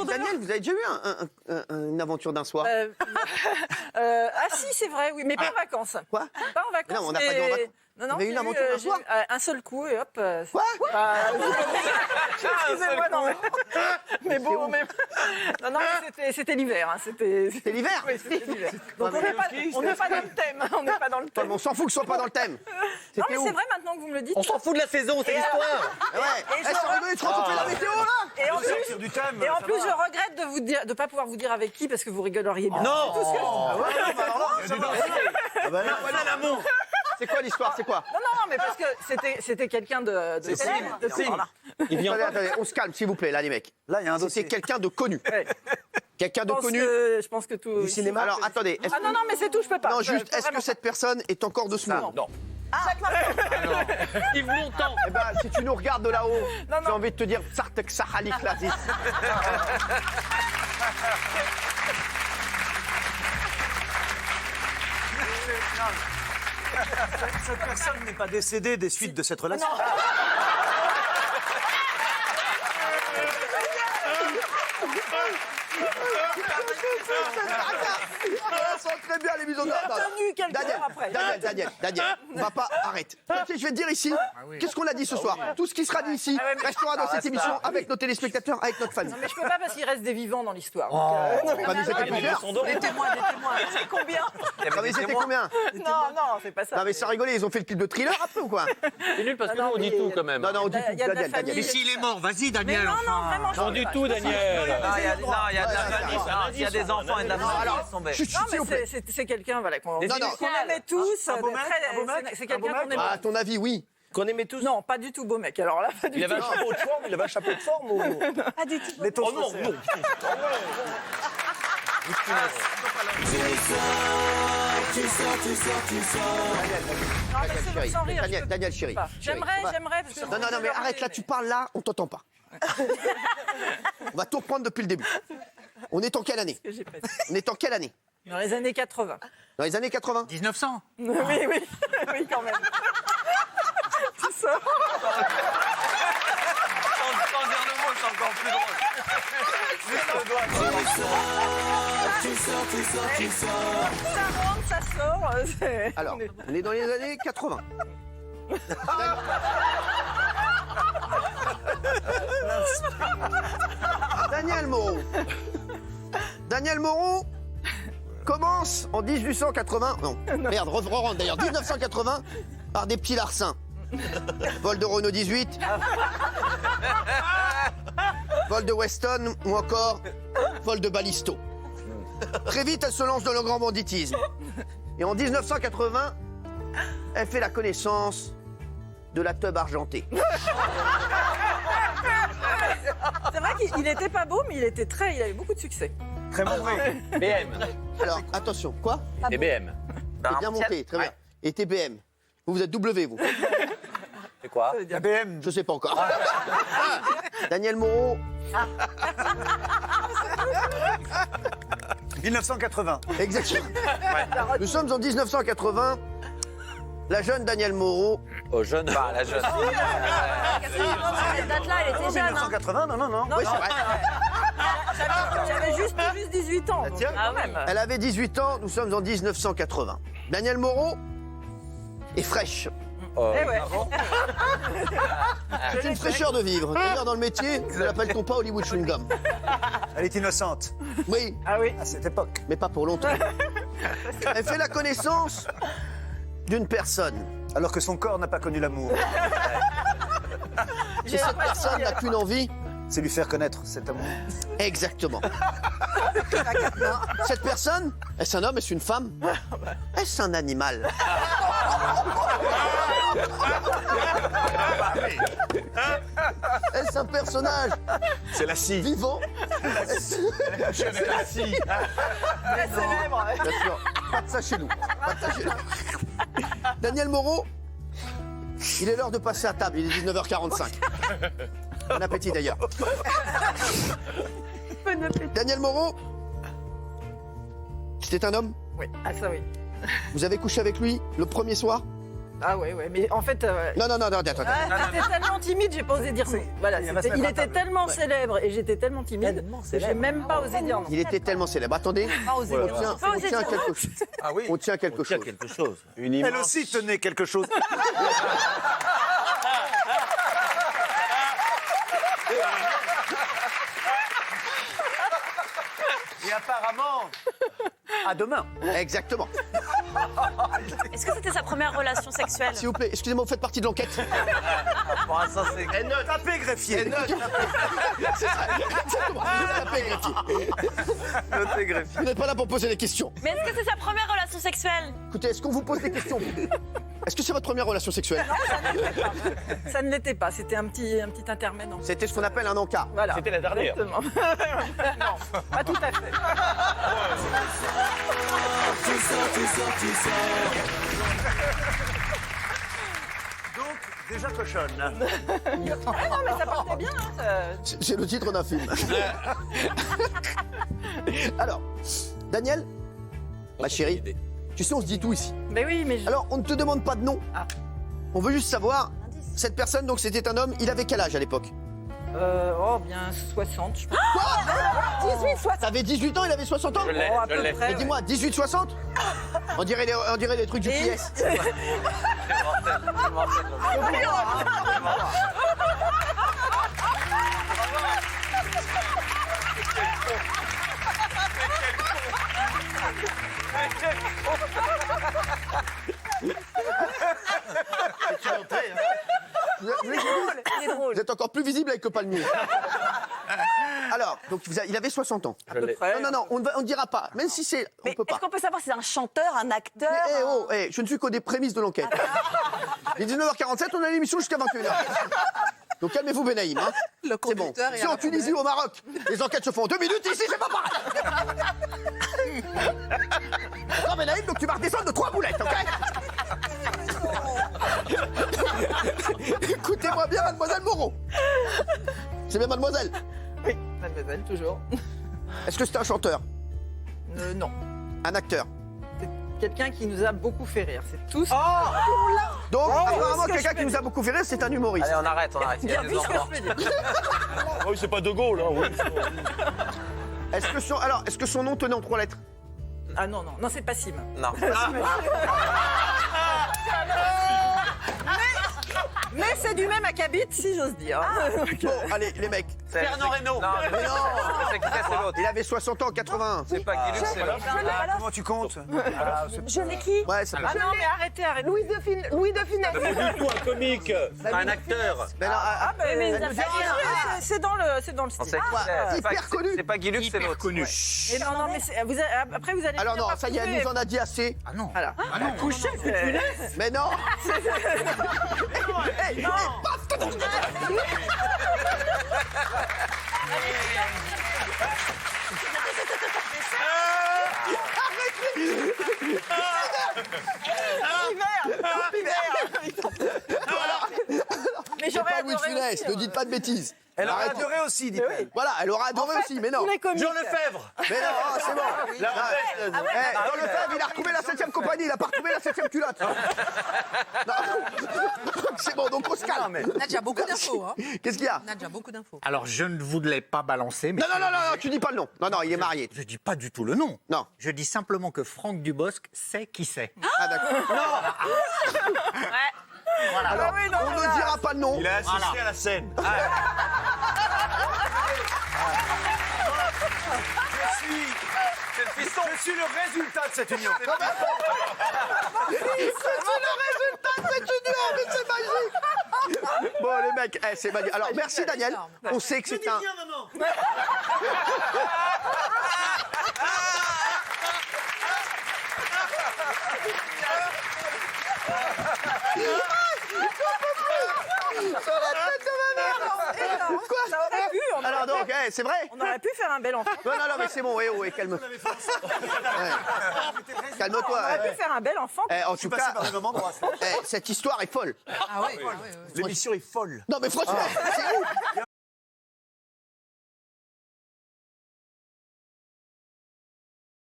autour de Daniel, vous avez déjà eu une aventure d'un soir? Ah si, c'est vrai, oui, mais pas en vacances. Quoi? Pas en vacances. Non, on n'a pas dit en vacances. Non, non, Vous avez eu une j'ai aventure d'un j'ai soir? eu, un seul coup et hop. Quoi? Excusez-moi, non. Mais bon, mais... Non, non, mais c'était l'hiver. Hein, C'est l'hiver? Oui, c'était l'hiver. Donc on n'est pas dans le thème. On n'est pas dans le Enfin, thème. on s'en fout que ce soit pas dans le thème. Non, C'était mais où? c'est vrai maintenant que vous me le dites. On s'en fout de la saison, c'est l'histoire. Ouais. Et Eh, je c'est rigolo, tu racontes la météo là? Et en plus, Sortir du thème. et en ça plus va. je regrette de pas pouvoir vous dire avec qui parce que vous rigoleriez bien. Non. Tout ce que- Ah bah là, Voilà l'amont. c'est quoi l'histoire? C'est quoi? Non, non, non, mais parce que c'était quelqu'un de célèbre. Voilà. Il vient. Attendez, on se calme s'il vous plaît là les mecs. Là, il y a un C'était dossier. quelqu'un de connu. Ouais. Quelqu'un de connu. Je pense que tout. Du cinéma. Alors attendez, est-ce Ah non, non, mais c'est tout, je peux pas. non, Je juste, peux est-ce que vraiment cette personne est encore de ce monde? Non. Yves Montand. Eh ben, si tu nous regardes de là-haut, Non, j'ai non. envie de te dire Sartek Sahalik Lazis. Cette personne n'est pas décédée des suites de cette relation. Ça sent très bien l'émission de tenu quelques heures après. Daniel, on va pas arrêter. Tu sais, je vais te dire ici, qu'est-ce qu'on a dit ce soir? Tout ce qui sera dit ici Ah ouais, mais- restera dans cette émission avec nos téléspectateurs, avec notre famille. Non, mais je peux pas parce qu'il reste des vivants dans l'histoire. Bah, mais c'était plusieurs. Des témoins. C'est combien? Ah, mais c'était combien? Non, non, c'est pas ça. Non mais ça rigolait, ils ont fait le clip de Thriller après ou quoi? C'est nul parce que Non, nous on mais dit il y a- tout quand même. Non, on dit Il y a tout, de la Daniel. famille. Mais s'il est mort, vas-y, Mais Daniel. non, non, vraiment. On dit tout, Daniel. Il y a de la famille, il y a des enfants et de la famille Alors, qui sont bêtes. chut, Non, s'il vous plaît. mais c'est quelqu'un voilà, qu'on Non, non. qu'on aimait tous. Un beau mec, très- un beau mec, C'est un quelqu'un beau qu'on mec. aimait. À ton avis, oui. Qu'on aimait tous. Non, pas du tout beau mec. Alors là, pas du Il tout. avait un chapeau de forme. Il avait un chapeau de forme ou. Pas du tout. Les taux Oh non, non. Non, mais c'est Chérie, sans rire. je peux Daniel, chérie. pas. Chérie, J'aimerais, on va- j'aimerais. parce que Non, mais arrête là, tu parles là, on t'entend pas. On va tout reprendre depuis le début. On est en quelle année? J'ai pas dit. On est en quelle année? Dans les années 80. Dans les années 80? 1900. Oui, oui, oui, quand même. Tout ça. Sans dire le mot, c'est encore plus drôle. Ça rentre, ça sort. Alors, on est dans les années 80. Daniel Moreau. Daniel Moreau commence en 1880. Non, merde, rentre d'ailleurs. 1980 par des petits larcins. Vol de Renault 18. Vol de Weston ou encore vol de Balisto. Très vite, elle se lance dans le grand banditisme. Et en 1980, elle fait la connaissance de la teub argentée. C'est vrai qu'il était pas beau, mais il avait beaucoup de succès. Très membré. BM. Alors, attention, quoi? Et BM. T'es bien monté, très bien. Et t'es BM. Vous êtes W, vous? C'est quoi? La BM. Je sais pas encore. Daniel Moreau, 1980. exactement. Nous sommes en 1980. La jeune Daniel Moreau, Au jeune. Bah, la jeune. Cette date-là, elle était jeune. 1980, non. oui, c'est vrai. J'avais juste 18 ans. donc, tiens. quand même. Elle avait 18 ans, nous sommes en 1980. Daniel Moreau est fraîche. Oh. Eh ouais. C'est une fraîcheur de vivre. D'ailleurs, dans le métier, ne l'appelle-t-on pas Hollywood Chewing Gum? Elle est innocente. Oui, Ah oui. À cette époque. mais pas pour longtemps. Elle fait la connaissance d'une personne. Alors que son corps n'a pas connu l'amour. Et cette personne n'a qu'une envie. C'est lui faire connaître cet amour. Exactement. Cette personne, est-ce un homme, est-ce une femme? Est-ce un animal? Est-ce un personnage C'est la scie. vivant? C'est la scie. Très célèbre. Bien sûr, pas de ça chez nous. Pas de ça chez nous. Daniel Moreau, il est l'heure de passer à table, il est 19h45. Bon appétit d'ailleurs. Bon appétit. Daniel Moreau, c'était un homme? Oui, ah ça oui. Vous avez couché avec lui le premier soir? Ah ouais, mais en fait... Non, attends. J'étais tellement timide, j'ai pas osé dire non. Voilà, il était tellement célèbre et j'étais tellement timide que j'ai même pas osé dire non. Il était tellement célèbre. Attendez, on tient quelque chose. Ah oui. On tient quelque chose. quelque chose. Une Elle immense. aussi tenait quelque chose. Et apparemment, à demain. Exactement. Est-ce que c'était sa première relation sexuelle? S'il vous plaît, excusez-moi, vous faites partie de l'enquête. Pour l'instant, c'est. Tapez, greffier. C'est ça, exactement. Tapez, greffier. Notez greffier. Vous n'êtes pas là pour poser des questions. Mais est-ce que c'est sa première relation sexuelle? Écoutez, est-ce qu'on vous pose des questions? Est-ce que c'est votre première relation sexuelle? Ça ne l'était pas, c'était un petit intermède. C'était ce qu'on appelle un encart. Voilà. C'était la dernière. Exactement. Non, pas tout à fait. Donc, déjà cochonne. Ah non, mais ça partait bien. Hein, ça- C'est le titre d'un film. Alors, Daniel, ma chérie, tu sais, on se dit tout ici. Mais oui, mais... Alors, on ne te demande pas de nom. Ah. On veut juste savoir, cette personne, donc c'était un homme, il avait quel âge à l'époque? Bien 60, je pense. 18, 60. T'avais 18 ans, il avait 60 ans? Je l'ai, à je peu l'ai. près. Mais dis-moi, 18-60? On dirait les trucs du Et- PS. C'est mortel. C'est mortel. Vous êtes encore plus visible avec le palmier. Alors, donc il avait 60 ans. Je l'ai. Non, on ne dira pas. Même si c'est, on Mais peut pas. est-ce qu'on peut savoir si c'est un chanteur, un acteur? Je ne suis qu'aux des prémices de l'enquête. Il est 19h47, on a l'émission jusqu'à 21h. Donc calmez-vous, Benaïm. Hein. Le C'est bon. conducteur est Si à en la Tunisie ou au Maroc, les enquêtes se font en 2 minutes, ici c'est pas pareil. Attends, Benaïm, donc tu vas redescendre de 3 boulettes, ok? Écoutez-moi bien, mademoiselle Moreau. C'est bien mademoiselle. Oui, mademoiselle, toujours. Est-ce que c'est un chanteur? Non. Un acteur? Quelqu'un qui nous a beaucoup fait rire, c'est tout. Donc, apparemment, ce que quelqu'un je qui nous a beaucoup fait rire, c'est un humoriste. Allez, on arrête. Il y a Bien des vu ce que enfants. je peux dire. Ah oui, c'est pas De Gaulle, hein, oui. Est-ce que son nom tenait en 3 lettres? Ah non, c'est pas Sim. Non. Mais c'est du même acabit, si j'ose dire. Bon, allez, les mecs. Fernand Reynaud. Non, Mais non. c'est qui c'est l'autre. Il avait 60 ans, 80. C'est pas Guilux, c'est l'autre. Comment tu comptes? Je l'ai qui? Ouais, ça Ah non, mais arrêtez. Louis de Funès. Pas du tout un comique. Un acteur. Mais non, mais ça fait rire. c'est dans le On style. sait qui c'est. C'est pas- hyper connu. C'est pas Guilux, c'est l'autre. Connu. Et non, mais après vous allez. alors finir non, par ça y est, elle trouver. nous en a dit assez. Voilà. Couché, Mais non. Hey, Non. Mais c'est j'aurais pas Louis de adoré Funès, aussi, ne dites pas de bêtises. Elle aurait Arrêtez. adoré aussi, dit-elle. Voilà, elle aura adoré aussi, mais non. tous les comiques. Jean Lefebvre. Mais non, c'est bon. Dans le fait, il a retrouvé la 7ème compagnie, il a pas retrouvé la 7ème culotte. Non. C'est bon, donc on se calme. On a déjà beaucoup d'infos. Hein. Qu'est-ce qu'il y a? On a déjà beaucoup d'infos. Alors, je ne vous l'ai pas balancé, mais... Non, tu dis pas le nom. Non, il est marié. Je dis pas du tout le nom. Non. Je dis simplement que Franck Dubosc sait qui c'est. Ah, d'accord. Alors, oui, non, on ne dira pas le nom. Il a assisté à la scène. C'est le fiston. Je suis le résultat de cette union. C'est le résultat de cette union, mais c'est magique. Bon, les mecs, c'est magique. Alors, merci, Daniel. On sait que c'est un... Quoi? Ça aurait pu, Alors donc, c'est vrai? on aurait pu faire un bel enfant. Non, mais c'est bon, calme. Calme-toi. On aurait pu faire un bel enfant. En Je suis tout passé cas, par le moment droit. cette histoire est folle. Ah oui. L'émission est folle. Non, mais franchement, c'est ouf.